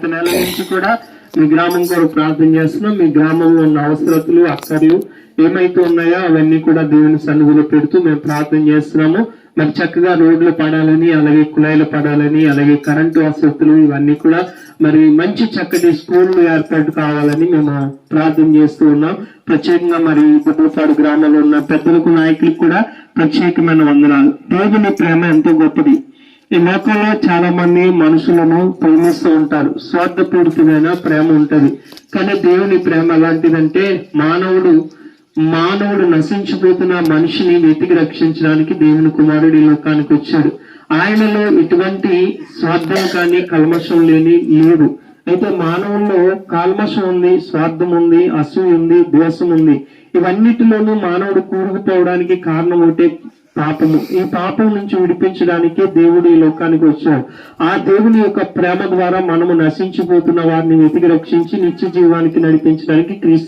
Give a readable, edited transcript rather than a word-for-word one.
గత నెల నుంచి కూడా మీ గ్రామం కొరకు ప్రార్థన చేస్తున్నాం. మీ గ్రామంలో ఉన్న అవసరతలు అక్కర్లు ఏమైతే ఉన్నాయో అవన్నీ కూడా దేవుని సన్నిధిలో పెడుతూ మేము ప్రార్థన చేస్తున్నాము. మరి చక్కగా రోడ్లు పడాలని, అలాగే కుళాయిలు పడాలని, అలాగే కరెంటు వసతులు ఇవన్నీ కూడా మరి మంచి చక్కటి స్కూళ్లు ఏర్పాటు కావాలని మేము ప్రార్థన చేస్తూ ఉన్నాం. ప్రత్యేకంగా మరి బుద్ధపాడు గ్రామంలో ఉన్న పెద్దలకు, నాయకులకు కూడా ప్రత్యేకమైన వందనాలు. దేవుని ప్రేమ ఎంతో గొప్పది. ఈ లోకంలో చాలా మంది మనుషులను ప్రేమిస్తూ ఉంటారు, స్వార్థపూరితమైన ప్రేమ ఉంటది. కానీ దేవుని ప్రేమ ఎలాంటిదంటే మానవుడు నశించిపోతున్న మనిషిని వెతికి రక్షించడానికి దేవుని కుమారుడు ఈ లోకానికి వచ్చాడు. ఆయనలో ఎటువంటి స్వార్థం కానీ కల్మషం లేదు. అయితే మానవుల్లో కల్మషం ఉంది, స్వార్థం ఉంది, అసూయ ఉంది, ద్వేషం ఉంది. ఇవన్నిటిలోనూ మానవుడు కూరుకుపోవడానికి కారణం ఒకటే పాపము. ఈ పాపం నుంచి విడిపించడానికి దేవుడు ఈ లోకానికి వచ్చాడు. ఆ దేవుని యొక్క ప్రేమ ద్వారా మనము నశించిపోతున్న వారిని వెతికి రక్షించి నిత్య జీవానికి నడిపించడానికి క్రీస్తు